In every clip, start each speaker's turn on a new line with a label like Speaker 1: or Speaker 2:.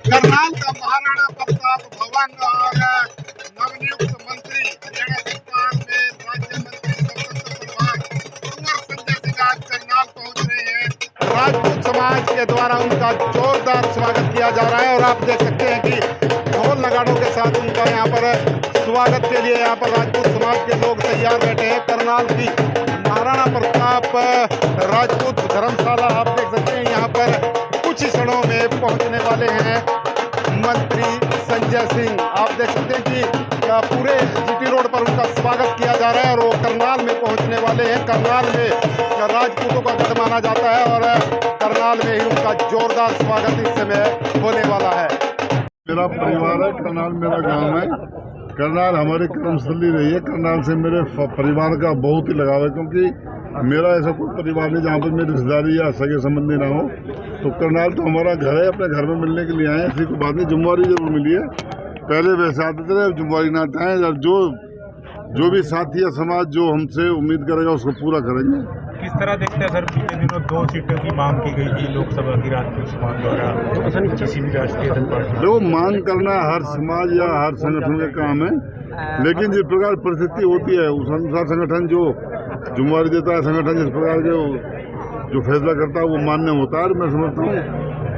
Speaker 1: करनाल का महाराणा प्रताप भवन और नवनियुक्त मंत्री हरियाणा सरकार में राज्य मंत्री स्वतंत्र प्रभार कुंवर संजय सिंह आज करनाल पहुंच रहे हैं। राजपूत समाज के द्वारा उनका जोरदार स्वागत किया जा रहा है और आप देख सकते हैं कि ढोल नगाड़ों के साथ उनका यहाँ पर स्वागत के लिए यहाँ पर राजपूत समाज के लोग तैयार बैठे हैं। करनाल की महाराणा प्रताप राजपूत धर्मशाला आप देख सकते हैं, यहाँ पर कुछ ही क्षणों में पहुंचने वाले हैं मंत्री संजय सिंह। आप देख सकते हैं कि पूरे जीटी रोड पर उनका स्वागत किया जा रहा है और वो करनाल में पहुंचने वाले हैं। करनाल में राजपूतों का गढ़ माना जाता है और करनाल में ही उनका जोरदार स्वागत इस समय होने वाला है।
Speaker 2: मेरा परिवार है, करनाल मेरा गांव है। करनाल हमारी कर्मस्थली रही है। करनाल से मेरे परिवार का बहुत ही लगाव है, क्योंकि मेरा ऐसा कोई परिवार नहीं जहाँ पर मेरी रिश्तेदारी या सगे संबंधी ना हो। तो करनाल तो हमारा घर है, अपने घर में मिलने के लिए आए हैं। ऐसी कोई बात नहीं, जिम्मेवारी जरूर मिली है। पहले वैसे आते थे, जिम्मेवारी ना आते हैं। जो भी साथी या समाज जो हमसे उम्मीद करेगा उसको पूरा करेंगे।
Speaker 3: किस तरह देखते हैं सर, पिछले दिनों 2 सीटों की मांग की गई थी लोकसभा की राजपूत समाज द्वारा, किसी भी राष्ट्रीय पार्टी।
Speaker 2: देखो, मांग करना हर समाज या हर संगठन का काम है, लेकिन जिस प्रकार परिस्थिति होती है उस अनुसार संगठन जो जिम्मेवारी देता है, संगठन जिस प्रकार के जो फैसला करता है वो मान्य होता है। मैं समझता हूँ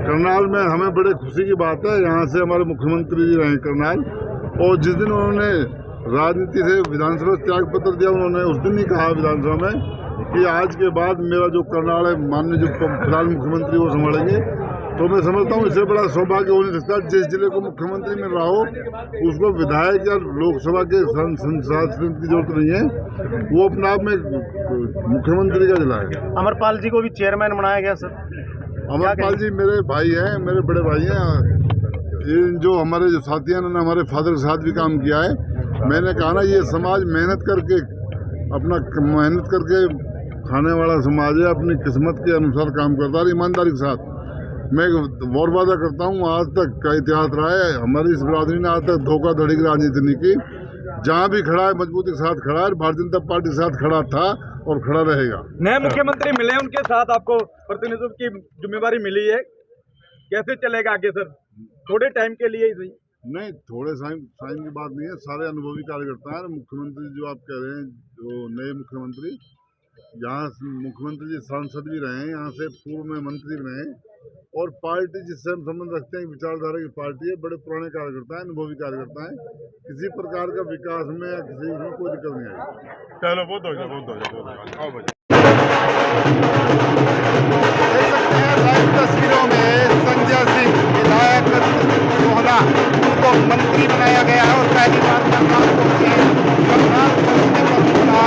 Speaker 2: करनाल में हमें बड़े खुशी की बात है, यहाँ से हमारे मुख्यमंत्री जी रहे करनाल, और जिस दिन उन्होंने राजनीति से विधानसभा त्याग पत्र दिया, उन्होंने उस दिन ही कहा विधानसभा में कि आज के बाद मेरा जो करनाल है माननीय जो फिलहाल मुख्यमंत्री वो संभालेंगे। तो मैं समझता हूँ इससे बड़ा सौभाग्य हो नहीं सकता। जिस जिले को मुख्यमंत्री मिल रहा हो उसको विधायक या लोकसभा के सांसद की जरूरत नहीं है, वो अपने आप में मुख्यमंत्री का जिला है।
Speaker 3: अमरपाल जी को भी चेयरमैन बनाया गया सर।
Speaker 2: अमरपाल जी मेरे भाई हैं, मेरे बड़े भाई हैं। जो हमारे जो साथी हैं उन्होंने हमारे फादर के साथ भी काम किया है। मैंने कहा ना, ये समाज मेहनत करके खाने वाला समाज है, अपनी किस्मत के अनुसार काम करता है, ईमानदारी के साथ। मैं और वादा करता हूँ, आज तक का इतिहास रहा है हमारी इस बिरादरी ने, आज तक धोखाधड़ी की राजनीति नहीं की। जहाँ भी खड़ा है मजबूती के साथ खड़ा है, भारतीय जनता पार्टी के साथ खड़ा था और खड़ा रहेगा।
Speaker 3: नए मुख्यमंत्री मिले, उनके साथ आपको प्रतिनिधित्व की जिम्मेवारी मिली है, कैसे चलेगा आगे सर? थोड़े टाइम के लिए ही सही
Speaker 2: नहीं, थोड़े साइन की बात नहीं है, सारे अनुभवी कार्यकर्ता हैं। मुख्यमंत्री जो आप कह रहे हैं, जो नए मुख्यमंत्री, यहाँ मुख्यमंत्री जी सांसद भी रहे हैं, यहाँ से पूर्व में मंत्री भी रहे हैं, और पार्टी जिससे हम संबंध रखते हैं विचारधारा की पार्टी है, बड़े पुराने कार्यकर्ता हैं, अनुभवी कार्यकर्ता हैं। किसी प्रकार का विकास में या किसी में कोई दिक्कत नहीं आएगी। चलो बहुत हो जाए।
Speaker 1: देख सकते हैं लाइव तस्वीरों में संजय सिंह विधायक सोहना उनको मंत्री बनाया गया है और पहली बार करनाल पहुंचे। करनाल पहुंचने पर उनका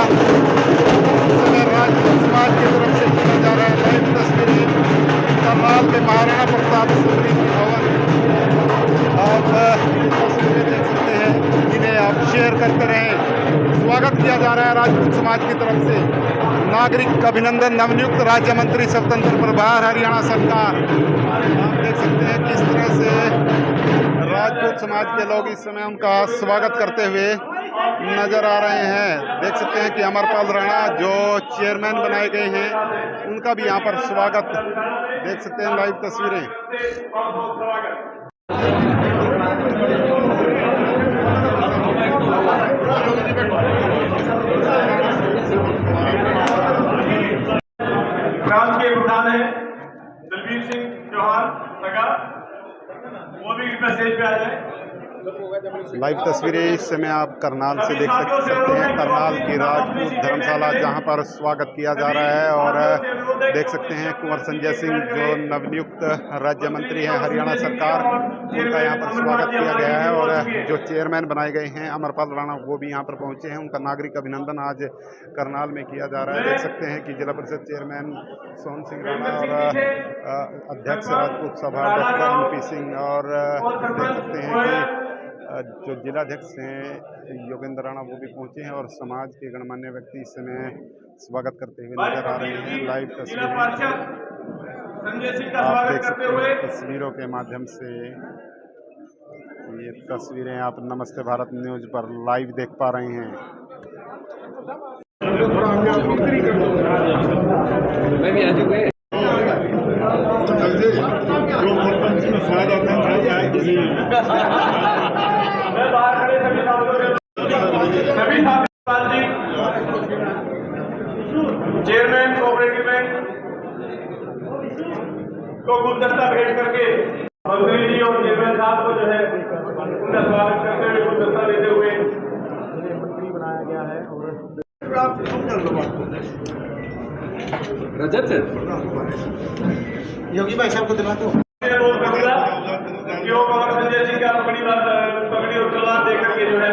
Speaker 1: राजपूत समाज की तरफ से किया जा रहा है। लाइव तस्वीरें करनाल के महाराणा प्रताप स्मृति भवन आप तस्वीरें देख सकते हैं, जिन्हें आप शेयर करते रहें। स्वागत किया जा रहा है राजपूत समाज की तरफ से। नागरिक अभिनंदन, नवनियुक्त राज्य मंत्री स्वतंत्र प्रभार हरियाणा सरकार। आप देख सकते हैं किस तरह से राजपूत समाज के लोग इस समय उनका स्वागत करते हुए नजर आ रहे हैं। देख सकते हैं कि अमरपाल राणा जो चेयरमैन बनाए गए हैं, उनका भी यहाँ पर स्वागत देख सकते हैं। लाइव तस्वीरें
Speaker 4: ग्राम के प्रधान है दलवीर सिंह चौहान सगा, वो भी मैसेज पे आ जाए।
Speaker 1: लाइव तस्वीरें इस समय आप करनाल से देख सकते हैं। करनाल की राजपूत धर्मशाला जहां पर स्वागत किया जा रहा है और देख सकते हैं कुंवर संजय सिंह जो नवनियुक्त राज्य मंत्री हैं हरियाणा सरकार, उनका यहां पर स्वागत किया गया है। और जो चेयरमैन बनाए गए हैं अमरपाल राणा, वो भी यहां पर पहुंचे हैं। उनका नागरिक अभिनंदन आज करनाल में किया जा रहा है। देख सकते हैं कि जिला परिषद चेयरमैन सोहन सिंह राणा और अध्यक्ष राजपूत सभा डॉक्टर MP सिंह, और देख सकते हैं कि जो जिलाध्यक्ष हैं योगेंद्र राणा, वो भी पहुंचे हैं और समाज के गणमान्य व्यक्ति इस समय स्वागत करते हुए नजर आ रहे हैं। लाइव तस्वीरें आप देख सकते हैं तस्वीरों के माध्यम से। ये तस्वीरें आप नमस्ते भारत न्यूज पर लाइव देख पा रहे हैं।
Speaker 2: जो
Speaker 4: मैं बाहर खड़े सभी साथियों जी, चेयरमैन कोऑपरेटिव बैंक को गुलदस्ता भेंट करके मंत्री जी और चेयरमैन साहब को जो है उनका स्वागत करते हुए गुलदस्ता देते हुए मंत्री बनाया गया है।
Speaker 3: रजत
Speaker 1: योगी भाई साहब को दिला दो।
Speaker 4: और संजय सिंह का पगड़ी और तलवार देकर के जो है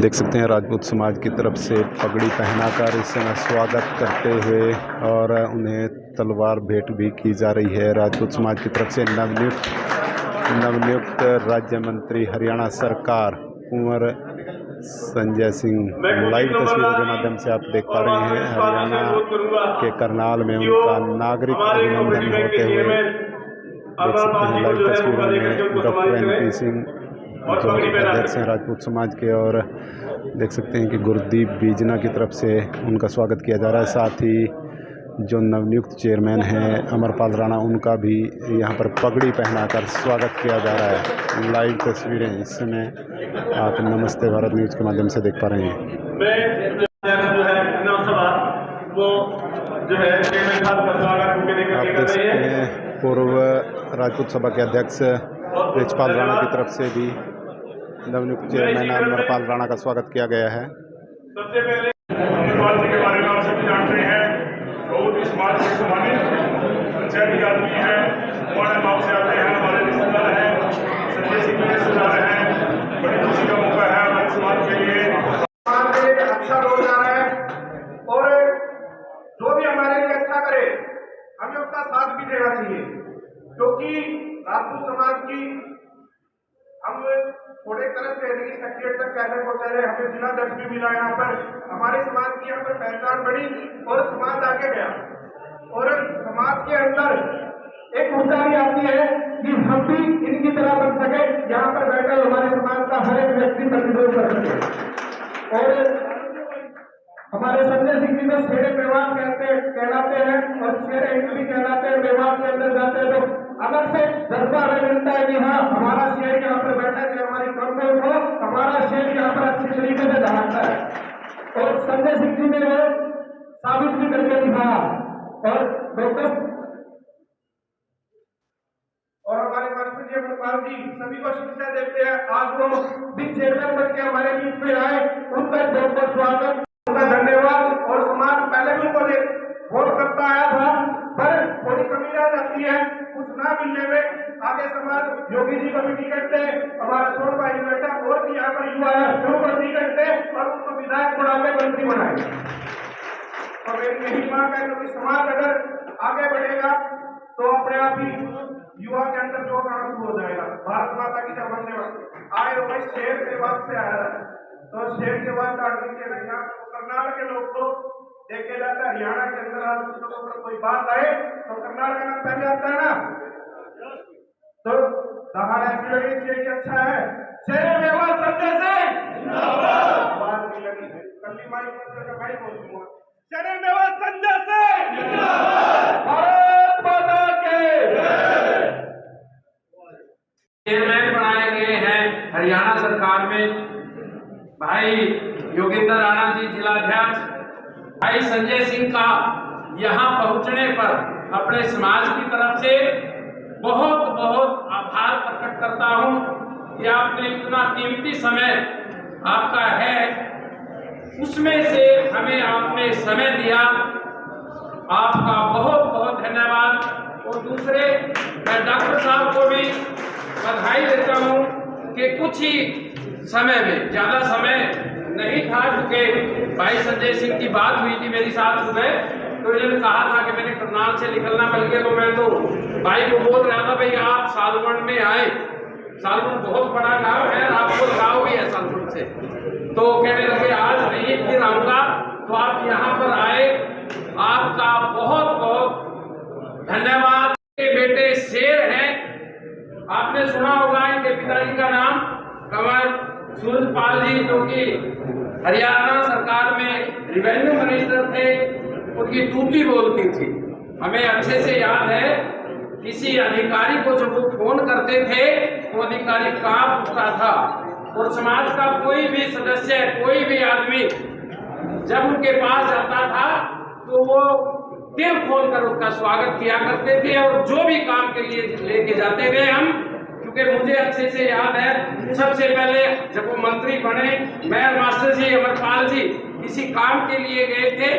Speaker 5: देख सकते हैं राजपूत समाज की तरफ से पगड़ी पहनाकर इस समय स्वागत करते हुए और उन्हें तलवार भेंट भी की जा रही है। राजपूत समाज की तरफ से नवनियुक्त राज्य मंत्री हरियाणा सरकार कुंवर संजय सिंह लाइव तस्वीरों के माध्यम से आप देख पा रहे हैं। हरियाणा के करनाल में उनका नागरिक अभिनंदन होते हुए देख सकते हैं लाइव तस्वीरों में डॉक्टर NP सिंह जो अध्यक्ष हैं राजपूत समाज के, और देख सकते हैं कि गुरदीप बीजना की तरफ से उनका स्वागत किया जा रहा है। साथ ही जो नवनियुक्त चेयरमैन हैं अमरपाल राणा, उनका भी यहाँ पर पगड़ी पहनाकर स्वागत किया जा रहा है। लाइव तस्वीरें इस समय आप नमस्ते भारत न्यूज़ के माध्यम से देख पा रहे हैं। आप देख सकते हैं पूर्व राजपूत सभा के अध्यक्ष ब्रिजपाल राणा की तरफ से भी नवनियुक्त चेयरमैन अमरपाल राणा का स्वागत किया गया है।
Speaker 4: सबसे पहले अमरपाल जी के बारे में आप सभी जानते हैं, बहुत ही समाज से सम्मानित पंचायती आदमी है, हमारे गाँव से आते हैं, हमारे रिश्तेदार हैं, संजय सिंह के रिश्तेदार हैं। बड़ी खुशी का मौका है हमारे समाज के लिए अच्छा रोल जा रहा है, और जो भी हमारे लिए अच्छा करे हमें उसका साथ भी देना चाहिए, क्योंकि राजपूत समाज की हम थोड़े तरह से सेक्रेटरी तक कैसे पहुंचा रहे, हमें जिला अध्यक्ष भी मिला यहाँ पर, हमारे समाज की यहाँ पर पहचान बढ़ी और समाज आगे गया, और समाज के अंदर एक ऊर्जा भी आती है कि हम भी इनकी तरह बन सके, यहाँ पर बैठे हमारे समाज का हर एक व्यक्ति प्रतिरोध कर सके। और हमारे संजय सिंह जी को शेरे मेवाड़ कहलाते हैं और शेरे हिंद भी कहलाते हैं। मेवाड़ के अंदर जाते हैं तो अलग से जज्बा हमें मिलता है कि हाँ हमारा शेर यहाँ पर बैठा है, हमारी कमजोर हो हमारा शेर यहाँ पर अच्छी तरीके से दहाड़ता है, और संजय सिंह जी ने वो साबित भी करके दिखाया। और डॉक्टर और हमारे मास्टर जी अमरपाल जी सभी को शिक्षा देते हैं, आज वो भी चेयरमैन बन के हमारे बीच में आए, उनका बहुत बहुत स्वागत, उनका धन्यवाद। और समाज पहले भी उनको वोट करता आया था, पर थोड़ी कमी रह जाती है कुछ ना मिलने में। आगे समाज योगी जी को भी टिकट दे, हमारा सोन भाई बेटा और भी यहाँ पर युवा है उनको टिकट दे और उनको विधायक बना के मंत्री बनाए। और मेरी यही मांग है, क्योंकि समाज अगर आगे बढ़ेगा तो अपने आप ही युवा के अंदर जोश आना शुरू हो जाएगा। भारत माता की जब वंदे आए हो भाई शेर के बाद से आया है, तो शेर के बाद आदमी के यहाँ करनाल के लोग तो देखे जाता है, हरियाणा के अंदर आज पर कोई बात आए तो करनाल का नाम पहले आता है ना, तो दहाड़ ऐसी लगी शेर की अच्छा है, शेर मेवाड़ संजय सिंह बात नहीं लगी, कल्ली माई का भाई बोल दूंगा, शेर मेवाड़ संजय सिंह भारत माता के।
Speaker 6: चेयरमैन बनाए गए हैं हरियाणा सरकार में भाई योगेंद्र राणा जी जिलाध्यक्ष। भाई संजय सिंह का यहाँ पहुँचने पर अपने समाज की तरफ से बहुत बहुत आभार प्रकट करता हूँ कि आपने इतना कीमती समय आपका है, उसमें से हमें आपने समय दिया, आपका बहुत बहुत धन्यवाद। और दूसरे मैं डॉक्टर साहब को भी बधाई देता हूँ कि कुछ ही समय में, ज़्यादा समय नहीं था, क्योंकि भाई संजय सिंह की बात हुई थी मेरी साथ सुबह, तो इन्होंने कहा था कि मैंने करनाल से निकलना मिल गया, तो मैं तो भाई को बोल रहा था भाई आप सालवन में आए, सालवन बहुत बड़ा गांव है, आपको गांव भी है सालवन से, तो कहने लगे आज नहीं फिर आऊँगा, तो आप यहाँ पर आए, आपका बहुत बहुत धन्यवाद। बेटे शेर हैं, आपने सुना होगा इनके पिताजी का नाम कंवर सूरजपाल जी, जो कि हरियाणा सरकार में रेवेन्यू मिनिस्टर थे, उनकी तूती बोलती थी। हमें अच्छे से याद है किसी अधिकारी को जब वो फोन करते थे तो अधिकारी कांप उठता था। और समाज का कोई भी सदस्य, कोई भी आदमी जब उनके पास जाता था तो वो दिल खोलकर उसका स्वागत किया करते थे। और जो भी काम के लिए लेके जाते थे हम, क्योंकि मुझे अच्छे से याद है, सबसे पहले जब वो मंत्री बने, मेयर मास्टर जी, अमरपाल जी किसी काम के लिए गए थे,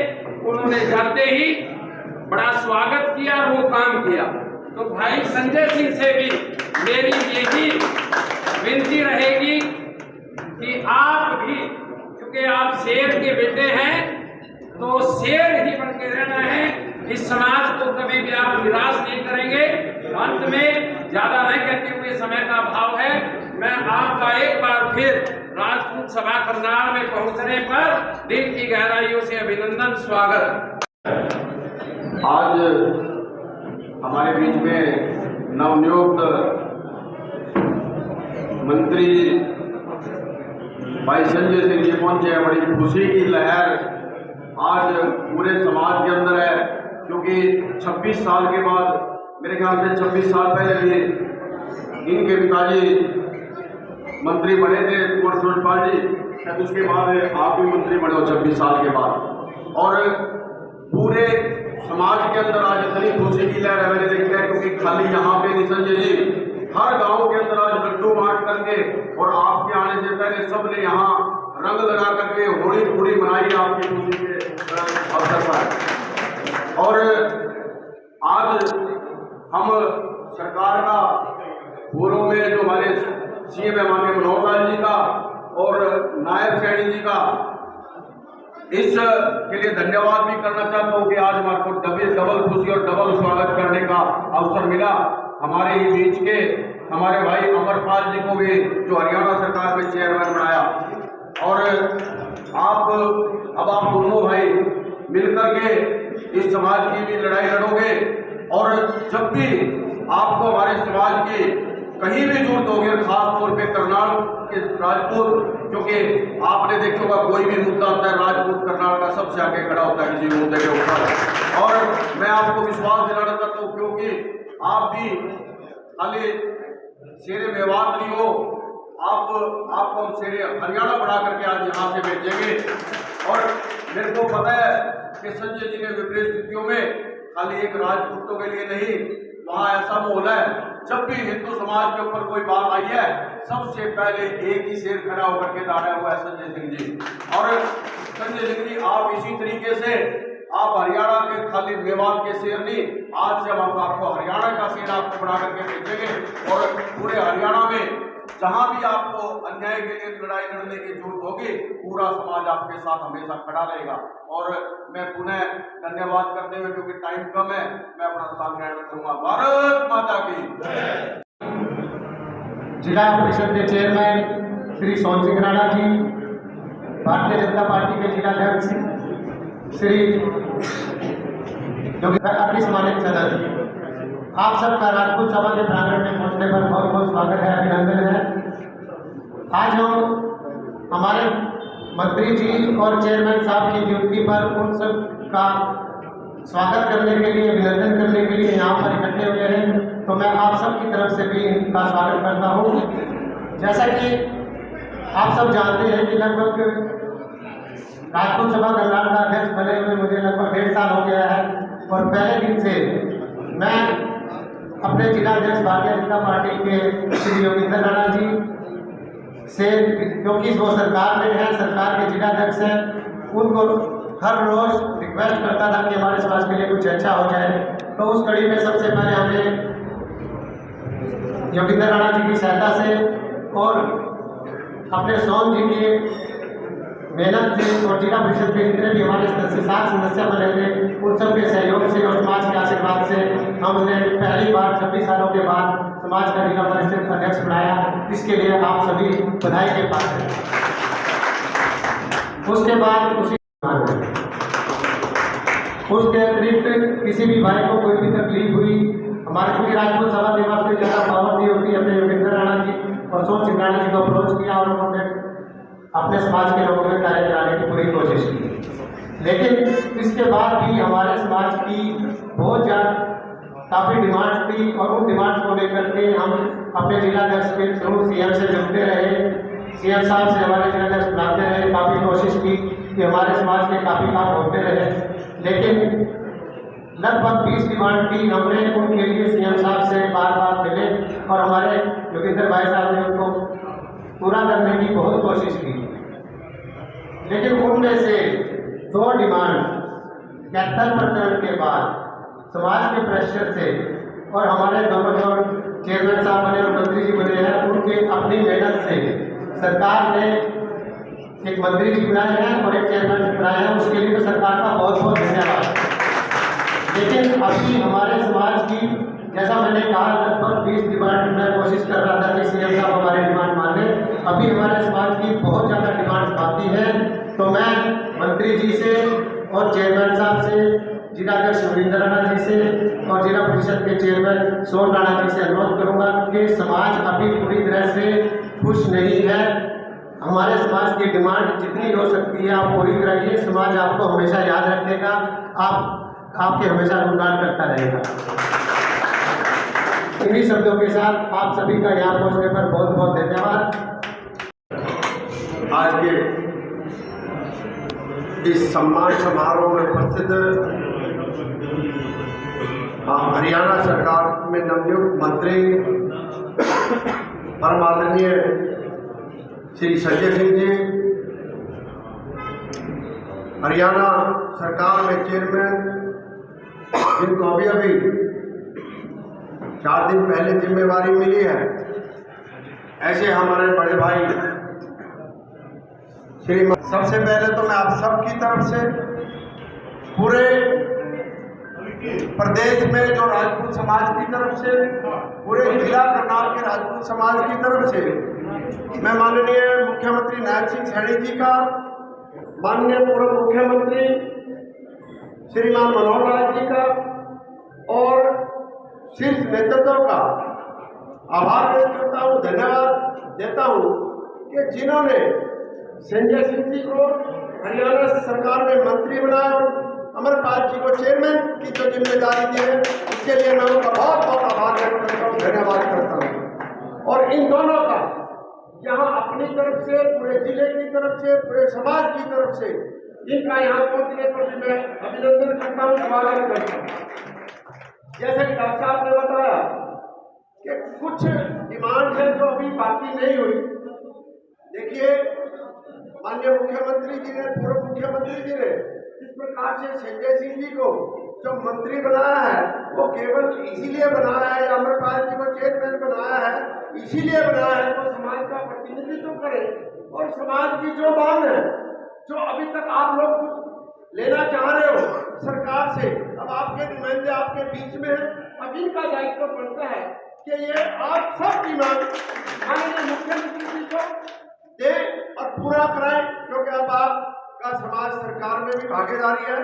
Speaker 6: उन्होंने जाते ही बड़ा स्वागत किया और वो काम किया। तो भाई संजय सिंह से भी मेरी यही विनती रहेगी कि आप भी, क्योंकि आप शेर के बेटे हैं, तो शेर ही बन के रहना है। इस समाज को कभी भी आप निराश नहीं करेंगे। अंत में ज्यादा नहीं कहते हुए, समय का अभाव है, मैं आपका एक बार फिर राजपूत सभा करनाल में पहुंचने पर दिल की गहराइयों से अभिनंदन, स्वागत।
Speaker 7: आज हमारे बीच में नवनियुक्त मंत्री भाई संजय सिंह जी पहुंचे हैं। बड़ी खुशी की लहर आज पूरे समाज के अंदर है, क्योंकि 26 साल के बाद, मेरे ख्याल से 26 साल पहले भी इनके पिताजी मंत्री बने थे, कुंवर सूरजपाल जी, शायद उसके बाद आप भी मंत्री बने हो 26 साल के बाद। और पूरे समाज के अंदर आज इतनी खुशी की लहर है, मैंने देखा है, क्योंकि खाली यहाँ पे नहीं संजय जी, हर गांव के अंदर आज लड्डू बांट करके, और आपके आने से पहले सबने यहाँ रंग लगा करके होली पूरी मनाई आपकी खुशी के अवसर पर। और आज हम सरकार का पूर्व में जो हमारे सीएम है माननीय मनोहर लाल जी का और नायब सैनी जी का, इस के लिए धन्यवाद भी करना चाहता हूँ कि आज हमारे को डबल खुशी और डबल स्वागत करने का अवसर मिला। हमारे ही बीच के हमारे भाई अमरपाल जी को भी, जो हरियाणा सरकार में चेयरमैन बनाया, और आप दोनों भाई मिलकर के इस समाज की भी लड़ाई लड़ोगे। और जब भी आपको हमारे समाज की कहीं भी जरूरत होगी, खास तौर पे करनाल के राजपूत, क्योंकि आपने देखा होगा कोई भी मुद्दा होता है, राजपूत करनाल का सबसे आगे खड़ा होता है किसी मुद्दे के ऊपर। और मैं आपको विश्वास दिलाना चाहता हूँ, क्योंकि आप भी खाली शेरे मेवात नहीं हो, आपको हम शेरे हरियाणा बढ़ा करके आज यहाँ से भेजेंगे। और मेरे को पता है कि संजय जी ने विपरीत स्थितियों में खाली एक राजपूतों के लिए नहीं, वहाँ ऐसा माहौल है, जब भी हिंदू समाज के ऊपर कोई बात आई है, सबसे पहले एक ही शेर खड़ा होकर के दाड़ा हुआ है संजय सिंह जी। और संजय सिंह जी, आप इसी तरीके से, आप हरियाणा के खाली मेवात के शेर नहीं, आज से हम आपको हरियाणा का शेर आपको बना करके भेजेंगे। और पूरे हरियाणा में जहां भी आपको अन्याय के लिए लड़ाई लड़ने की जरूरत होगी, पूरा समाज आपके साथ हमेशा खड़ा रहेगा। और मैं पुनः धन्यवाद करते हुए, क्योंकि टाइम कम है, मैं अपना स्थान ग्रहण करूंगा। भारत माता की।
Speaker 8: जिला परिषद के चेयरमैन श्री सोहन सिंह राणा जी, भारतीय जनता पार्टी के जिलाध्यक्ष श्री अति सम्मानित सदस्य, आप सबका राजपूत सभा के प्रांगण में पहुंचने पर बहुत बहुत स्वागत है, अभिनंदन है। आज हम हमारे मंत्री जी और चेयरमैन साहब की नियुक्ति पर उन सब का स्वागत करने के लिए, अभिनंदन करने के लिए यहाँ पर इकट्ठे हुए हैं। तो मैं आप सब की तरफ से भी इनका स्वागत करता हूँ। जैसा कि आप सब जानते हैं कि लगभग राजपूत सभा करनाल का अध्यक्ष बने हुए मुझे लगभग 1.5 साल हो गया है। और पहले दिन से मैं अपने जिलाध्यक्ष भारतीय जनता पार्टी के श्री योगिंदर राणा जी से, क्योंकि वो सरकार में है, सरकार के जिलाध्यक्ष हैं, उनको हर रोज रिक्वेस्ट करता था कि हमारे समाज के लिए कुछ अच्छा हो जाए। तो उस कड़ी में सबसे पहले हमें योगिंदर राणा जी की सहायता से और अपने सोहन जी की मेहनत से और जिला परिषद के जितने भी हमारे 7 सदस्य बने थे, उन सब के सहयोग से और समाज के आशीर्वाद से हमने पहली बार 26 सालों के बाद समाज का जिला परिषद अध्यक्ष बनाया। इसके लिए आप सभी बधाई के पात्र हैं। उसके बाद उसके अतिरिक्त किसी भी भाई को कोई भी तकलीफ हुई, हमारे पूरी राजपूत सभा के पास कोई ज़्यादा पावर नहीं होती, हमने योगेंद्र राणा जी और सोहन सिंह राणा जी को अप्रोच किया और उन्होंने अपने समाज के लोगों में कार्य कराने की पूरी कोशिश की। लेकिन इसके बाद भी हमारे समाज की बहुत ज़्यादा काफ़ी डिमांड्स थी और उन डिमांड्स को लेकर के हम अपने जिलाध्यक्ष के थ्रू सीएम से जुड़ते रहे, सीएम साहब से हमारे जिलाध्यक्ष बुलाते रहे, काफ़ी कोशिश की कि हमारे समाज के काफ़ी काम होते रहे, लेकिन लगभग 20 डिमांड की हमने उनके लिए सीएम साहब से बार बार मिले और हमारे योगेंद्र भाई साहब ने उनको पूरा करने की बहुत कोशिश की, लेकिन उनमें से 2 डिमांड कैथल प्रकरण के बाद समाज के प्रेशर से और हमारे दोनों जो चेयरमैन साहब बने और मंत्री जी बने हैं उनके अपनी मेहनत से सरकार ने एक मंत्री जी बनाए हैं और एक चेयरमैन जी बनाए हैं, उसके लिए तो सरकार का बहुत बहुत धन्यवाद। लेकिन अभी हमारे समाज की, जैसा मैंने कहा, लगभग 20 डिमांड मैं कोशिश कर रहा था कि सीएम साहब हमारी डिमांड मान लें। अभी हमारे समाज की बहुत ज़्यादा डिमांड बाकी है, तो मैं मंत्री जी से और चेयरमैन साहब से, जिलाध्यक्ष योगेंद्र राणा जी से और जिला परिषद के चेयरमैन सोन राणा जी से अनुरोध करूंगा कि समाज अभी पूरी तरह से खुश नहीं है। हमारे समाज की डिमांड जितनी हो सकती है आप पूरी कराइए, समाज आपको हमेशा याद रखेगा, आपके हमेशा गुणगान करता रहेगा। इन्हीं शब्दों के साथ आप सभी का यहाँ पहुँचने पर बहुत बहुत धन्यवाद।
Speaker 7: आज के इस सम्मान समारोह में उपस्थित हरियाणा सरकार में नवनियुक्त मंत्री परम आदरणीय श्री संजय सिंह जी, हरियाणा सरकार में चेयरमैन जिनको अभी 4 दिन पहले जिम्मेवारी मिली है, ऐसे हमारे बड़े भाई सबसे पहले तो मैं आप सबकी तरफ से, पूरे प्रदेश में जो राजपूत समाज की तरफ से, पूरे जिला करनाल के राजपूत समाज की तरफ से मैं माननीय मुख्यमंत्री नायब सिंह सैनी जी का, माननीय पूर्व मुख्यमंत्री श्रीमान मनोहर लाल जी का और शीर्ष नेतृत्व का आभार व्यक्त करता हूँ, धन्यवाद देता हूँ कि जिन्होंने संजय सिंह जी को हरियाणा सरकार में मंत्री बनाया और अमरपाल जी को चेयरमैन की जो जिम्मेदारी दी है, उसके लिए मैं उनका बहुत बहुत आभार व्यक्त करता हूँ, धन्यवाद करता हूँ। और इन दोनों का यहाँ अपनी तरफ से, पूरे जिले की तरफ से, पूरे समाज की तरफ से इनका यहाँ पहुँचने पर भी मैं अभिनंदन करता हूँ, स्वागत करता हूँ। जैसे कि डॉक्टर साहब ने बताया कि कुछ डिमांड है जो अभी बाकी नहीं हुई। देखिए, माननीय मुख्यमंत्री जी ने, पूर्व मुख्यमंत्री जी ने इस प्रकार से संजय सिंह जी को जो मंत्री बनाया है, वो केवल इसीलिए बनाया है, अमरपाल जी को चेयरमैन बनाया है, इसीलिए बनाया है तो समाज का प्रतिनिधित्व करे और समाज की जो मांग है, जो अभी तक आप लोग कुछ लेना चाह रहे हो सरकार से, अब आपके नुमाइंदे आपके बीच में है, अब इनका दायित्व बनता है कि ये आप सब की मांग माननीय मुख्यमंत्री जी को दे और पूरा कराएं, क्योंकि अब आपका समाज सरकार में भी भागीदारी है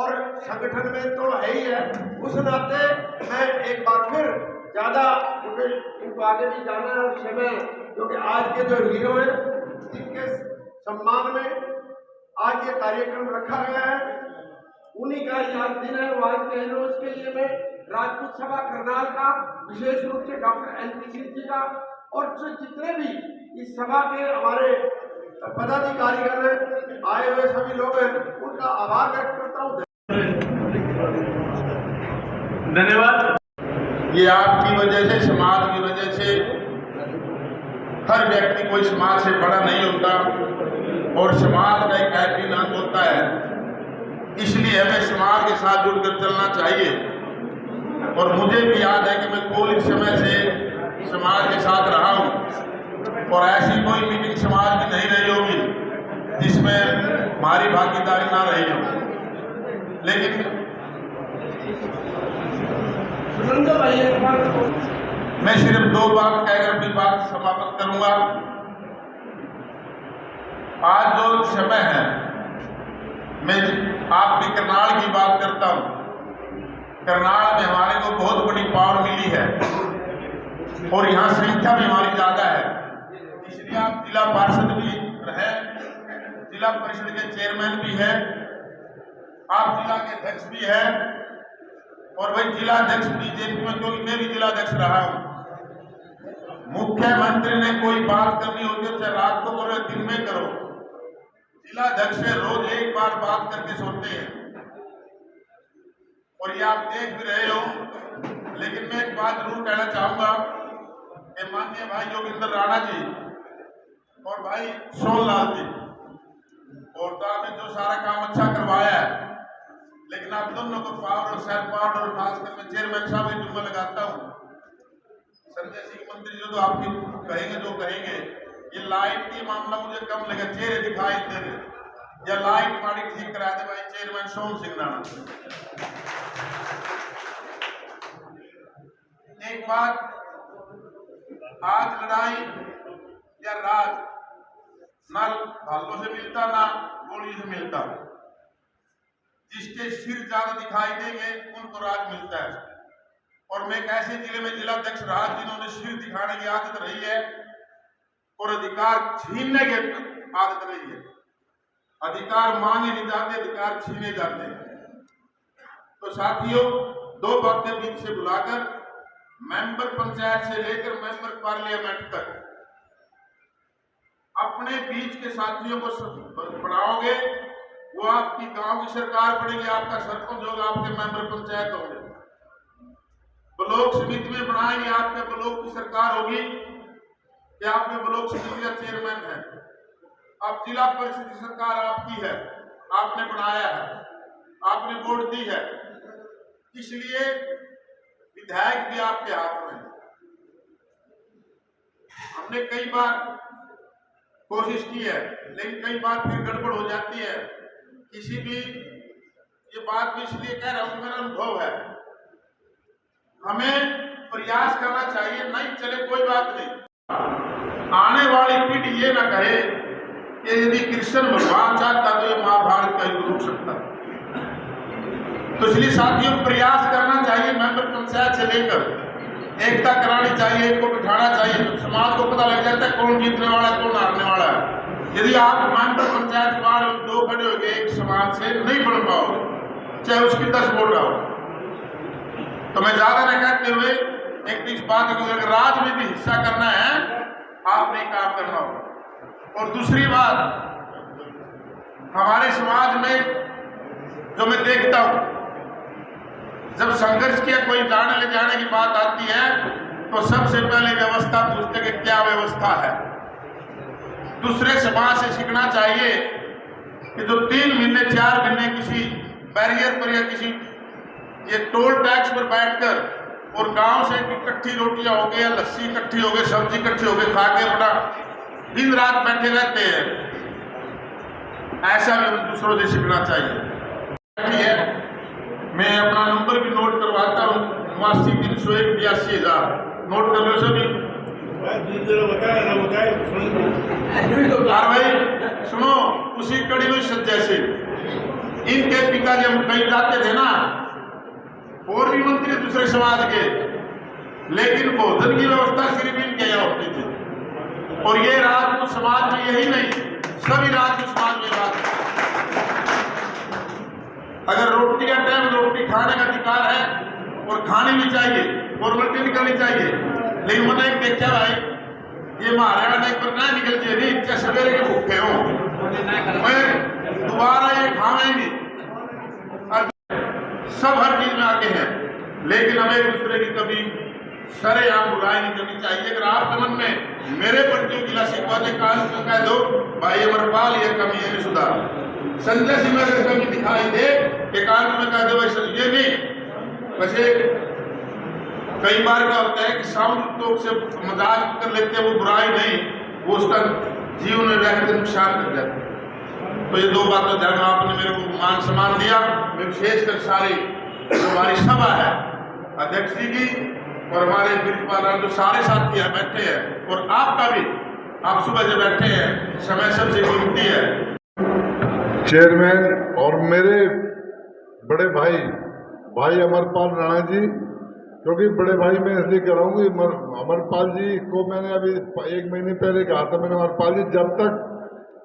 Speaker 7: और संगठन में तो है ही है। उस नाते मैं एक बार फिर ज़्यादा, क्योंकि इनको आगे भी जाना है और समय, क्योंकि आज के जो हीरो हैं जिनके सम्मान में आज ये कार्यक्रम रखा गया है, उन्हीं का याद दिन है। वो आज के हैं, उसके लिए मैं राजपूत सभा करनाल का, विशेष रूप से डॉक्टर NP सिंह जी का और जो जितने भी इस सभा के हमारे पदाधिकारीगण आए हुए सभी लोग हैं, उनका आभार व्यक्त करता हूँ,
Speaker 4: धन्यवाद। ये आपकी वजह से, समाज की वजह से, हर व्यक्ति कोई समाज से बड़ा नहीं होता और समाज का एक अहम अंग होता है, इसलिए हमें समाज के साथ जुड़कर चलना चाहिए। और मुझे भी याद है कि मैं कोविड समय से समाज के साथ रहा हूँ और ऐसी कोई मीटिंग समाज की नहीं रही होगी जिसमें हमारी भागीदारी ना रही हो। लेकिन मैं सिर्फ 2 बात कहकर अपनी बात समाप्त करूंगा। आज जो समय है, मैं आपकी करनाल की बात करता हूं। करनाल में हमारे को बहुत बड़ी पावर मिली है और यहाँ संख्या भी हमारी ज्यादा है, इसलिए आप जिला पार्षद भी रहे, जिला परिषद के चेयरमैन भी है, आप जिला के अध्यक्ष भी है
Speaker 7: और भाई जिलाध्यक्ष बीजेपी में, क्योंकि मैं भी जिलाध्यक्ष रहा हूं, मुख्यमंत्री ने कोई बात करनी होती है चाहे रात को करो या दिन में करो, जिलाध्यक्ष से रोज एक बार बात करके सोते हैं और ये आप देख भी रहे हो। लेकिन मैं एक बात जरूर कहना चाहूंगा कि माननीय भाई योगिंदर राणा जी और भाई सोनलाल जी, और तो आपने जो सारा काम अच्छा करवाया है, लेकिन आप दोनों को पावर और सेल्फ पावर और खासकर मैं चेयरमैन साहब की जुम्मा लगाता हूँ। संजय सिंह मंत्री जो तो आपकी कहेंगे जो कहेंगे, ये लाइट की मामला मुझे कम लगा, चेहरे दिखाई दे रहे या लाइट माड़ी ठीक करा दे भाई चेयरमैन सोम सिंह राणा। एक बात, आज लड़ाई या राज ना भालों से मिलता ना गोली से मिलता, जिसके सिर ज्यादा दिखाई देंगे उनको राज मिलता है। और मैं एक ऐसे जिले में जिलाध्यक्ष रहा जिन्होंने सिर दिखाने की आदत रही है और अधिकार छीनने की आदत रही है। अधिकार मांगे नहीं जाते, अधिकार छीने जाते हैं। तो साथियों, दो बातें बीच से बुलाकर मेंबर पंचायत से लेकर मेंबर पार्लियामेंट तक अपने बीच के साथियों को बढ़ाओगे, वो आपकी गांव की सरकार बनेगी, आपका सरपंच होगा, आपके मेंबर पंचायत होंगे, ब्लॉक समिति में बनाएंगे, आपके ब्लॉक की सरकार होगी कि आपके ब्लॉक समिति का चेयरमैन है। अब जिला परिषद की सरकार आपकी है, आपने बनाया है, आपने वोट दी है, इसलिए विधायक भी आपके हाथ में। हमने कई बार कोशिश की है, लेकिन कई बार फिर गड़बड़ हो जाती है। किसी भी, ये बात भी इसलिए कह रहा हूं, मेरा अनुभव है, हमें प्रयास करना चाहिए, नहीं चले कोई बात नहीं। आने वाली पीढ़ी ये ना कहे कि यदि कृष्ण भगवान चाहता तो ये महाभारत का युद्ध रुक सकता। तो इसलिए साथियों, प्रयास करना चाहिए, मेंबर पंचायत से लेकर एकता करानी चाहिए, एक को बिठाना चाहिए, तो समाज को पता लग जाता है कौन जीतने वाला है, कौन हारने वाला है। यदि आप मेंबर पंचायत वार्ड में दो खड़े हो गए एक समाज से, नहीं बढ़ पाओगे, चाहे उसकी 10 वोट आओ। तो मैं ज्यादा न कहते हुए एक इस बात की, अगर राजनीति हिस्सा करना है, आपने काम करना होगा। और दूसरी बात, हमारे समाज में जो मैं देखता हूं, जब संघर्ष किया कोई जाने ले जाने की बात आती है तो सबसे पहले व्यवस्था पूछते कि क्या व्यवस्था है। दूसरे समाज से सीखना चाहिए कि जो 3 महीने 4 महीने किसी बैरियर पर या किसी ये टोल टैक्स पर बैठकर और गांव से इकट्ठी रोटियां हो गई या लस्सी इकट्ठी हो गई, सब्जी इकट्ठी हो गई, खा के बड़ा दिन रात बैठे रहते हैं, ऐसा भी दूसरों से सीखना चाहिए। मैं अपना नंबर भी नोट करवाता हूँ, 89,301,82,000 नोट कर लो सभी। भाई सुनो, उसी कड़ी में संजय सिंह, इनके पिताजी हम कहीं जाते थे ना, और भी मंत्री दूसरे समाज के, लेकिन भोजन की व्यवस्था सिर्फ इनके यहाँ होती थी। और ये राजपूत समाज में यही नहीं, सभी राजपूत समाज में बात है, अगर रोटी का टाइम रोटी खाने का अधिकार है और खानी भी चाहिए, फॉर्मेलिटी निकलनी चाहिए। लेकिन मैंने एक देखा भाई, ये महाराणा एक पर ना निकल चाहिए नहीं, क्या सवेरे के भूखे हो, मैं दोबारा ये खाएंगे। सब हर चीज में आगे हैं, लेकिन हमें एक दूसरे की कभी सरेआम बुराई नहीं करनी चाहिए। अगर आपके मन में मेरे प्रति गिला शिकवा दे, तो कह दो भाई अमरपाल ये कमी है, सुधार। संजय सिंह में अगर कमी दिखाई दे, एकांत में कह दे भाई ये नहीं। वैसे कई बार क्या होता है कि साउंड तो से मजाक कर लेते हैं, वो बुराई नहीं, वो उसका जीवन में रहकर नुकसान कर जाते हैं। तो ये 2 बातों ध्यान में आपने मेरे को मान सम्मान दिया। मैं विशेषकर सारी हमारी सभा है, अध्यक्ष जी की और हमारे ब्रिजपाल जो सारे साथी हैं बैठे हैं, और आपका भी, आप सुबह से बैठे हैं, समय सबसे कीमती है।
Speaker 2: चेयरमैन और मेरे बड़े भाई अमरपाल राणा जी, क्योंकि बड़े भाई मैं इसलिए कह रहा हूँ कि अमरपाल जी को मैंने अभी 1 महीने पहले कहा था, मैंने अमरपाल जी जब तक,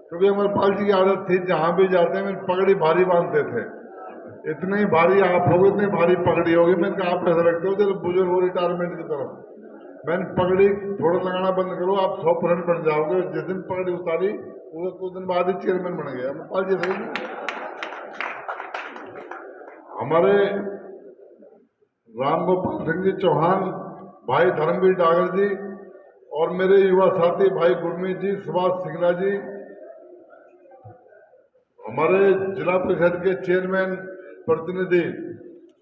Speaker 2: क्योंकि अमरपाल जी की आदत थी जहाँ भी जाते हैं पगड़ी भारी बांधते थे, इतनी भारी आप लोग, इतनी भारी पगड़ी होगी। मैंने कहा आप कैसे रखते हो जब बुजुर्ग हो रिटायरमेंट की तरफ। मैंने पगड़ी थोड़ा लगाना बंद करो, आप 100% बन जाओगे। जिस दिन पगड़ी उतारी उसके कुछ दिन बाद ही चेयरमैन बन गया। अमरपाल जी सही नहीं? हमारे राम गोपाल सिंह जी चौहान, भाई धर्मवीर डागर जी और मेरे युवा साथी भाई गुरमीत जी, सुभाष सिंगला जी, हमारे जिला परिषद के चेयरमैन प्रतिनिधि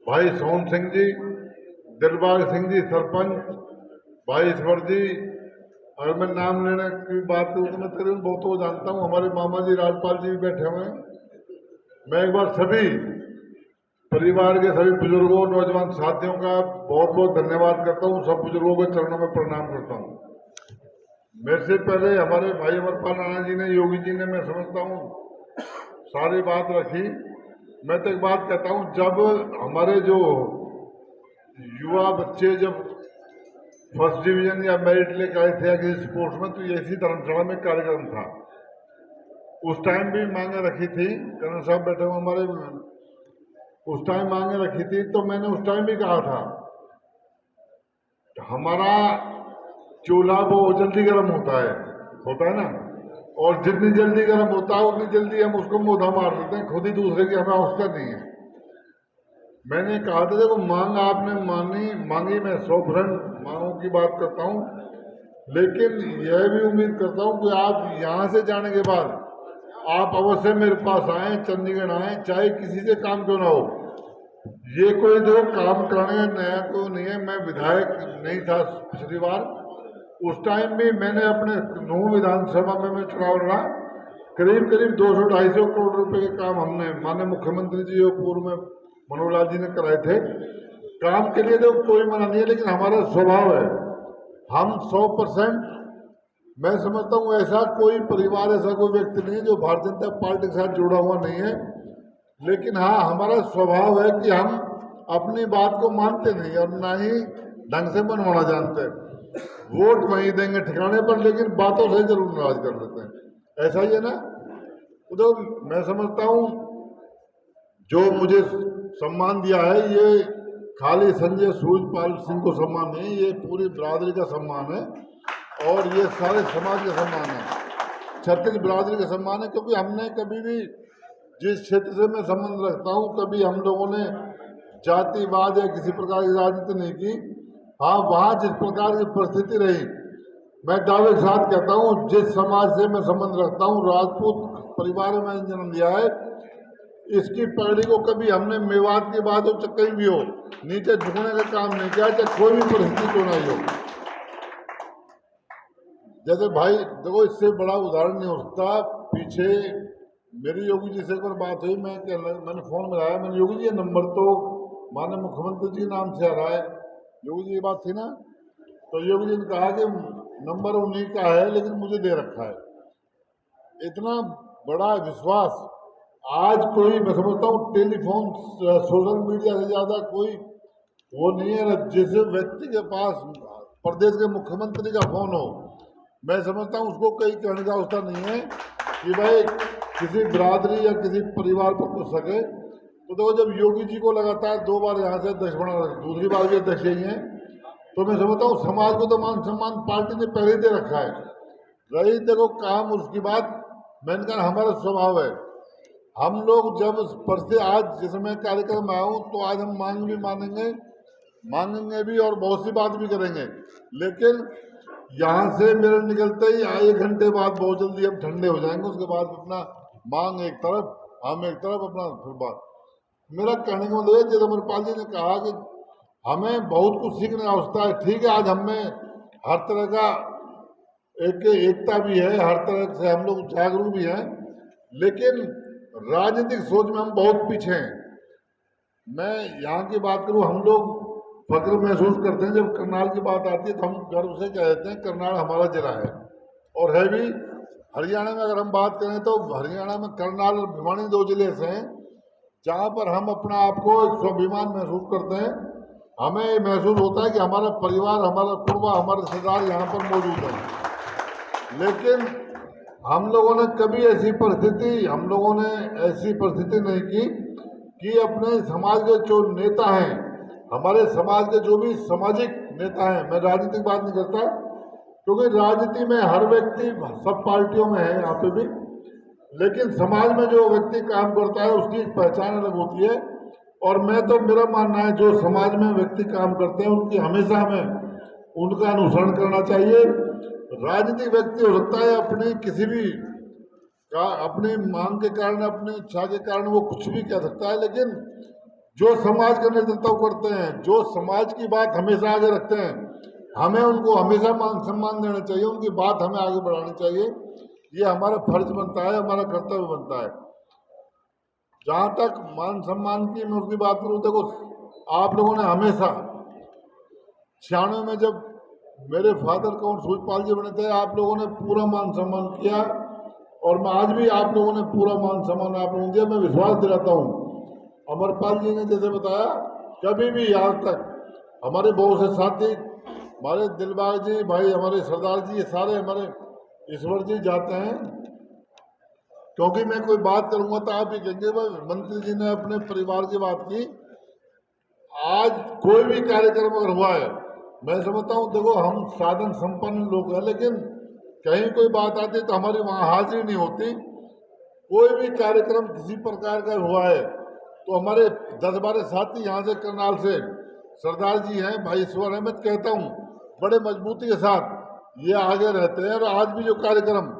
Speaker 2: भाई सोहन सिंह जी, दिलबाग सिंह जी सरपंच, भाई ईश्वर जी, अगर मैं नाम लेने की बात करूँ तो मैं तकरीबन बहुतों को जानता हूँ। हमारे मामा जी राजपाल जी भी बैठे हुए हैं। मैं एक बार सभी परिवार के सभी बुजुर्गों नौजवान साथियों का बहुत बहुत धन्यवाद करता हूँ। सब बुजुर्गों के चरणों में प्रणाम करता हूँ। मेरे से पहले हमारे भाई अमरपाल राणा जी ने, योगी जी ने, मैं समझता हूँ सारी बात रखी। मैं तो एक बात कहता हूँ, जब हमारे जो युवा बच्चे जब फर्स्ट डिवीजन या मेरिट लेकर आए थे या किसी स्पोर्ट्स में, तो इसी धर्मशाला में कार्यक्रम था। उस टाइम भी मांगे रखी थी, कर्नल साहब बैठे हुए हमारे, उस टाइम मांगे रखी थी। तो मैंने उस टाइम भी कहा था हमारा चूल्हा वो जल्दी गर्म होता है ना, और जितनी जल्दी गर्म होता है उतनी जल्दी हम उसको मुद्दा मार देते हैं, खुद ही दूसरे की हमें आवश्यकता नहीं है। मैंने कहा था देखो, मांग आपने मांगी, मैं 100% मांगों की बात करता हूँ, लेकिन यह भी उम्मीद करता हूँ कि आप यहाँ से जाने के बाद आप अवश्य मेरे पास आए, चंडीगढ़ आए, चाहे किसी से काम क्यों ना हो। ये कोई जो काम कराने नया कोई नहीं है। मैं विधायक नहीं था पिछली बार, उस टाइम भी मैंने अपने नूह विधानसभा में मैं चुनाव लड़ा, करीब 200-250 करोड़ रुपए के काम हमने, माननीय मुख्यमंत्री जी और पूर्व में मनोहर लाल जी ने कराए थे। काम के लिए तो कोई मना नहीं है, लेकिन हमारा स्वभाव है, हम 100%, मैं समझता हूँ ऐसा कोई परिवार, ऐसा कोई व्यक्ति नहीं है जो भारतीय जनता पार्टी के साथ जुड़ा हुआ नहीं है। लेकिन हाँ, हमारा स्वभाव है कि हम अपनी बात को मानते नहीं और ना ही ढंग से मनवाना जानते हैं। वोट वहीं देंगे ठिकाने पर, लेकिन बातों से जरूर नाराज कर देते हैं। ऐसा ही है ना? तो मैं समझता हूँ जो मुझे सम्मान दिया है, ये खाली संजय सूरजपाल सिंह को सम्मान नहीं, ये पूरी बिरादरी का सम्मान है और ये सारे समाज का सम्मान है, छत्तीस बिरादरी का सम्मान है। क्योंकि हमने कभी भी, जिस क्षेत्र से मैं संबंध रखता हूँ, कभी हम लोगों ने जातिवाद या किसी प्रकार की राजनीति नहीं की। हाँ, वहाँ जिस प्रकार की परिस्थिति रही, मैं दावे के साथ कहता हूँ, जिस समाज से मैं संबंध रखता हूँ, राजपूत परिवार में मैंने जन्म लिया है, इसकी पगड़ी को कभी हमने मेवात की बात हो, चाहे कहीं भी हो, नीचे झुकने का काम नहीं किया, चाहे कोई भी परिस्थिति क्यों नहीं हो। जैसे भाई देखो, इससे बड़ा उदाहरण नहीं हो सकता। पीछे मेरी योगी जी से एक बार बात हुई, मैंने फोन मिलाया, मैंने योगी जी ये नंबर तो माननीय मुख्यमंत्री जी के नाम से आ रहा है, योगी जी ये बात थी ना, तो योगी जी ने कहा कि नंबर उन्हीं का है लेकिन मुझे दे रखा है। इतना बड़ा विश्वास आज कोई, मैं समझता हूँ टेलीफोन सोशल मीडिया से ज्यादा कोई वो नहीं है। जिस व्यक्ति के पास प्रदेश के मुख्यमंत्री का फोन हो, मैं समझता हूँ उसको कहीं कहने का अवस्था नहीं है कि भाई किसी बिरादरी या किसी परिवार पर पूछ सके। तो देखो, जब योगी जी को लगातार 2 बार यहाँ से अध्यक्ष बना, दूसरी बार भी अध्यक्ष ही हैं, तो मैं समझता हूँ समाज को तो मान सम्मान पार्टी ने पहले दे रखा है। रही देखो काम, उसकी बात मैंने कहा हमारा स्वभाव है, हम लोग जब परसे आज जिस मैं कार्यक्रम आया हूँ, तो आज हम मांग भी मांगेंगे भी और बहुत सी बात भी करेंगे। लेकिन यहाँ से मेरे निकलते ही 1 घंटे बाद बहुत जल्दी हम ठंडे हो जाएंगे। उसके बाद अपना मांग एक तरफ, हम एक तरफ, अपना फिर बात। मेरा कहने का मतलब है, जैसे अमरपाल जी ने कहा कि हमें बहुत कुछ सीखने की आवश्यकता है। ठीक है, आज हमें हर तरह का एकता भी है, हर तरह से हम लोग जागरूक भी हैं, लेकिन राजनीतिक सोच में हम बहुत पीछे हैं। मैं यहाँ की बात करूँ, हम लोग फक्र महसूस करते हैं जब करनाल की बात आती है, तो हम गर्व से कहते हैं करनाल हमारा जिला है और है भी। हरियाणा में अगर हम बात करें तो हरियाणा में करनाल और भिवानी 2 जिले से हैं जहाँ पर हम अपना आप को एक स्वाभिमान महसूस करते हैं। हमें महसूस होता है कि हमारा परिवार, हमारा कुटुंब, हमारे रिश्तेदार यहाँ पर मौजूद हैं। लेकिन हम लोगों ने कभी ऐसी परिस्थिति नहीं की कि अपने समाज के जो नेता हैं, हमारे समाज के जो भी सामाजिक नेता हैं, मैं राजनीतिक बात नहीं करता क्योंकि राजनीति में हर व्यक्ति सब पार्टियों में है यहाँ पे भी, लेकिन समाज में जो व्यक्ति काम करता है उसकी एक पहचान अलग होती है। और मैं तो मेरा मानना है जो समाज में व्यक्ति काम करते हैं उनकी हमेशा हमें उनका अनुसरण करना चाहिए। राजनीतिक व्यक्ति हो सकता है अपनी किसी भी अपनी मांग के कारण, अपनी इच्छा के कारण वो कुछ भी कह सकता है, लेकिन जो समाज का नेतृत्व करते हैं, जो समाज की बात हमेशा आगे रखते हैं, हमें उनको हमेशा मान सम्मान देना चाहिए, उनकी बात हमें आगे बढ़ानी चाहिए। ये हमारा फर्ज बनता है, हमारा कर्तव्य बनता है। जहाँ तक मान सम्मान की मैं उसकी बात करूँ, देखो आप लोगों ने हमेशा 96 में जब मेरे फादर कंवर सूरजपाल जी बने थे, आप लोगों ने पूरा मान सम्मान किया और मैं आज भी आप लोगों ने पूरा मान सम्मान आप लोगों को दिया। मैं विश्वास दिलाता हूँ, अमरपाल जी ने जैसे बताया, कभी भी आज तक हमारे बहुत से साथी, हमारे दिलबाग जी भाई, हमारे सरदार जी, ये सारे हमारे ईश्वर जी जाते हैं, क्योंकि मैं कोई बात करूंगा तो आप ही कहेंगे भाई मंत्री जी ने अपने परिवार की बात की। आज कोई भी कार्यक्रम अगर हुआ है, मैं समझता हूँ, देखो हम साधन संपन्न लोग हैं, लेकिन कहीं कोई बात आती तो हमारी वहाँ हाजिरी नहीं होती। कोई भी कार्यक्रम किसी प्रकार का हुआ है तो हमारे 10-12 साथी यहाँ से करनाल से सरदार जी हैं, भाई ईश्वर है, मैं कहता हूँ बड़े मजबूती के साथ ये आगे रहते हैं। और आज भी जो कार्यक्रम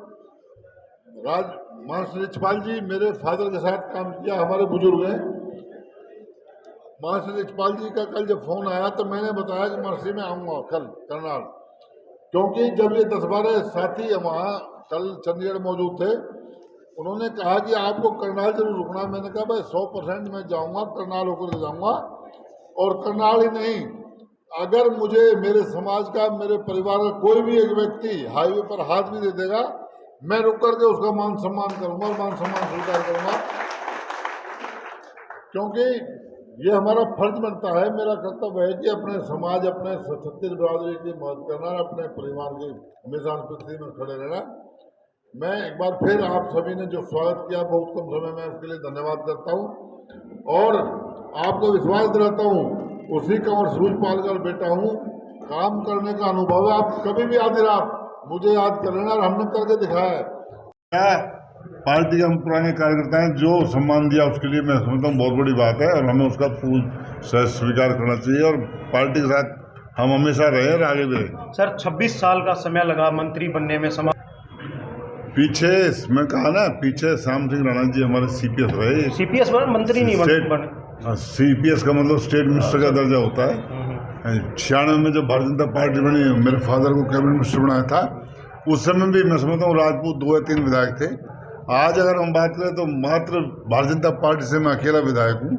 Speaker 2: मानस रिछपाल जी मेरे फादर के साथ काम किया, हमारे बुजुर्ग हैं, मानस रिछपाल जी का कल जब फोन आया तो मैंने बताया कि मरसी में आऊँगा कल करनाल, क्योंकि जब ये 10-12 साथी वहाँ कल चंडीगढ़ मौजूद थे, उन्होंने कहा कि आपको करनाल जरूर रुकना। मैंने कहा भाई 100% मैं जाऊँगा, करनाल होकर के जाऊँगा। और करनाल ही नहीं, अगर मुझे मेरे समाज का, मेरे परिवार का कोई भी एक व्यक्ति हाईवे पर हाथ भी दे देगा, मैं रुक करके उसका मान सम्मान करूंगा, मान सम्मान स्वीकार करूंगा, क्योंकि ये हमारा फर्ज बनता है, मेरा कर्तव्य है कि अपने समाज, अपने छत्तीस बिरादरी की मदद करना, अपने परिवार की हमेशा स्थिति में खड़े रहना। मैं एक बार फिर आप सभी ने जो स्वागत किया बहुत कम समय में, उसके लिए धन्यवाद करता हूँ और आपको विश्वास दिलाता हूँ, उसी कंवर सूरजपाल का बेटा हूँ, काम करने का अनुभव है। आप कभी भी आधी रात मुझे याद कर लेना, और हमने करके दिखाया है। पार्टी के हम पुराने कार्यकर्ता हैं, जो सम्मान दिया उसके लिए मैं समझता हूँ बहुत बड़ी बात है और हमें उसका पूर्ण स्वीकार करना चाहिए और पार्टी के साथ हम हमेशा रहे और आगे भी रहे।
Speaker 8: सर 26 साल का समय लगा मंत्री बनने में,
Speaker 2: पीछे मैं कहा ना, पीछे श्याम सिंह राणा जी हमारे CPS रहे।
Speaker 8: CPS मंत्री नहीं बने।
Speaker 2: CPS का मतलब स्टेट मिनिस्टर का दर्जा होता है। 96 में जब भारतीय जनता पार्टी बनी, मेरे फादर को कैबिनेट मिनिस्टर बनाया था, उस समय भी मैं समझता हूँ राजपूत 2 या 3 विधायक थे। आज अगर हम बात करें तो मात्र भारतीय जनता पार्टी से मैं अकेला विधायक हूँ।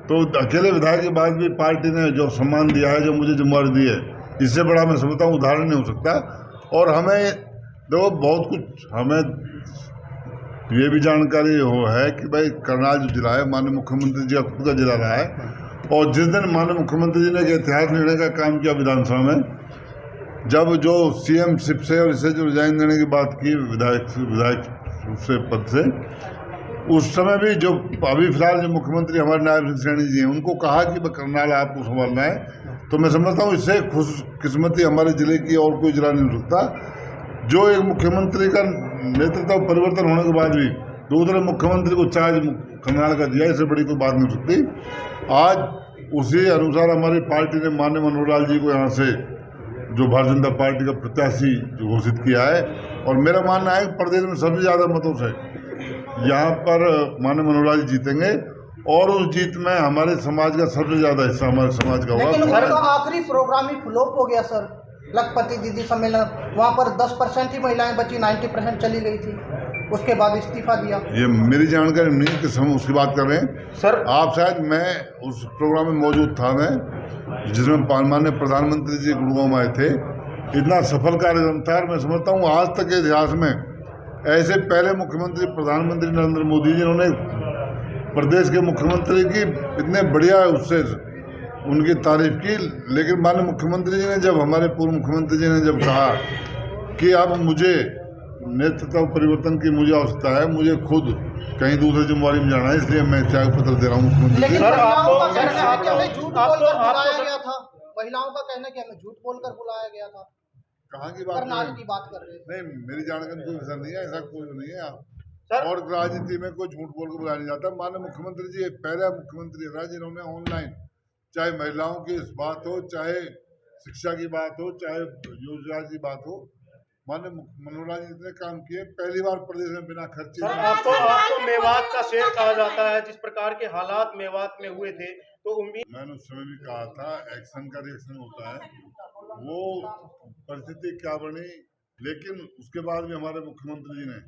Speaker 2: तो अकेले विधायक के बाद भी पार्टी ने जो सम्मान दिया है, जो मुझे जिम्मेदारी दी है, इससे बड़ा मैं समझता हूँ उदाहरण नहीं हो सकता। और हमें देखो बहुत कुछ हमें ये भी जानकारी है कि भाई करनाल जो जिला है, माननीय मुख्यमंत्री जी का खुद का जिला रहा है, और जिस दिन माननीय मुख्यमंत्री जी ने एक ऐतिहासिक निर्णय का काम किया विधानसभा में, जब जो CM शिप से और इसे जो रिजाइन देने की बात की विधायक से पद से, उस समय भी जो अभी फिलहाल जो मुख्यमंत्री हमारे नायब सिंह सैनी जी हैं, उनको कहा कि करनाल आपको संभालना है। तो मैं समझता हूँ इससे खुशकिस्मती हमारे जिले की और कोई जिला नहीं हो सकता। जो एक मुख्यमंत्री का नेतृत्व परिवर्तन होने के बाद भी दूसरे मुख्यमंत्री को चार्ज करनाल का दिया, इससे बड़ी कोई बात नहीं हो सकती। आज उसी अनुसार हमारी पार्टी ने माननीय मनोहर लाल जी को यहाँ से जो भारतीय जनता पार्टी का प्रत्याशी जो घोषित किया है, और मेरा मानना है कि प्रदेश में सबसे ज़्यादा मतों से यहाँ पर माननीय मनोहर लाल जी जीतेंगे और उस जीत में हमारे समाज का सबसे ज़्यादा हिस्सा हमारे समाज का होगा।
Speaker 9: लेकिन उनका आखिरी प्रोग्राम ही फ्लॉप हो गया सर, लखपति दीदी सम्मेलन, वहाँ पर 10% ही महिलाएं बची, 90% चली गई थी, उसके बाद इस्तीफा दिया। ये
Speaker 2: मेरी जानकारी नहीं कि हम उसकी बात कर रहे हैं सर। आप शायद, मैं उस प्रोग्राम में मौजूद था, मैं जिसमें माननीय प्रधानमंत्री जी गुड़गांव आए थे। इतना सफल कार्यक्रम था, मैं समझता हूँ आज तक के इतिहास में ऐसे पहले मुख्यमंत्री प्रधानमंत्री नरेंद्र मोदी जी, उन्होंने प्रदेश के मुख्यमंत्री की इतने बढ़िया उससे उनकी तारीफ की। लेकिन माननीय मुख्यमंत्री जी ने जब, हमारे पूर्व मुख्यमंत्री जी ने जब कहा कि अब मुझे नेतृत्व परिवर्तन की मुझे आवश्यकता है, मुझे खुद कहीं दूसरी जिम्मेवारी में जाना है, इसलिए मैं त्याग पत्र दे रहा हूँ मुख्यमंत्री
Speaker 9: लेकिन
Speaker 2: जी।
Speaker 9: महिलाओं का कहना है कि हमें झूठ बोलकर बुलाया गया था। महिलाओं का कहना है कि हमें झूठ बोलकर बुलाया गया था।
Speaker 2: कहाँ की बात
Speaker 9: करनाल
Speaker 2: कर
Speaker 9: की बात कर रहे थे।
Speaker 2: नहीं, मेरी जानकारी में कोई विषय नहीं है, ऐसा कोई नहीं है। और राजनीति में कोई झूठ बोल के बुलाया नहीं जाता। माननीय मुख्यमंत्री जी पहला मुख्यमंत्री है जिन्होंने ऑनलाइन, चाहे महिलाओं की इस बात हो, चाहे शिक्षा की बात हो, चाहे योजना की बात हो, माननीय मनोहर जी ने काम किए। पहली बार प्रदेश में बिना खर्चे।
Speaker 8: आपको मेवात का शेर कहा जाता है। जिस प्रकार के हालात मेवात में हुए थे, तो उम्मीद,
Speaker 2: मैंने उस समय भी कहा था, एक्शन का रिएक्शन होता है, वो परिस्थिति क्या बनी। लेकिन उसके बाद भी हमारे मुख्यमंत्री जी ने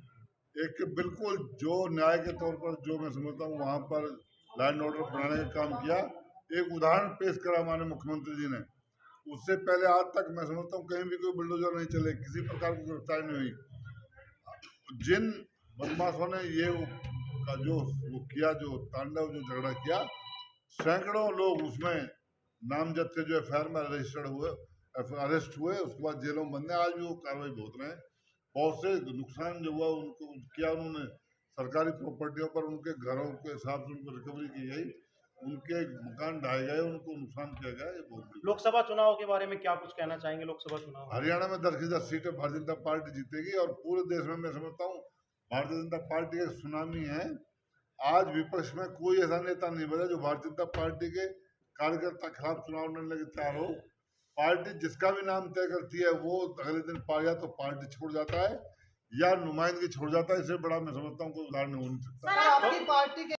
Speaker 2: एक बिल्कुल जो न्याय के तौर पर, जो मैं समझता हूँ वहाँ पर लॉ एंड ऑर्डर बनाने का काम किया। एक उदाहरण पेश करा हमारे मुख्यमंत्री जी ने। उससे पहले आज तक मैं समझता हूँ कहीं भी कोई बुलडोजर नहीं चले, किसी प्रकार की गिरफ्तारी नहीं हुई। जिन बदमाशों ने ये जो वो किया, जो तांडव, जो झगड़ा किया, सैकड़ों लोग उसमें नामजद थे जो एफआईआर में रजिस्टर्ड हुए, अरेस्ट हुए, उसके बाद जेलों में बंद है। आज भी वो कार्रवाई भुगत रहे हैं। बहुत से नुकसान जो हुआ उनको किया उन्होंने, सरकारी प्रॉपर्टियों पर उनके घरों के हिसाब से उनको रिकवरी की गई, उनके मकान ढाए गए, उनको नुकसान किया गया। ये बहुत
Speaker 8: लोकसभा चुनाव के बारे में क्या कुछ कहना चाहेंगे? लोकसभा चुनाव
Speaker 2: हरियाणा में 10 सीटें भारतीय जनता पार्टी जीतेगी और पूरे देश में मैं समझता हूँ भारतीय जनता पार्टी का सुनामी है। आज विपक्ष में कोई ऐसा नेता नहीं बचा जो भारतीय जनता पार्टी के कार्यकर्ता खिलाफ चुनाव लड़ने के तैयार हो। पार्टी जिसका भी नाम तय करती है वो अगले दिन या तो पार्टी छोड़ जाता है या नुमाइंदगी छोड़ जाता है। इससे बड़ा मैं समझता हूँ कोई उदाहरण हो नहीं सकता।
Speaker 9: आपकी पार्टी के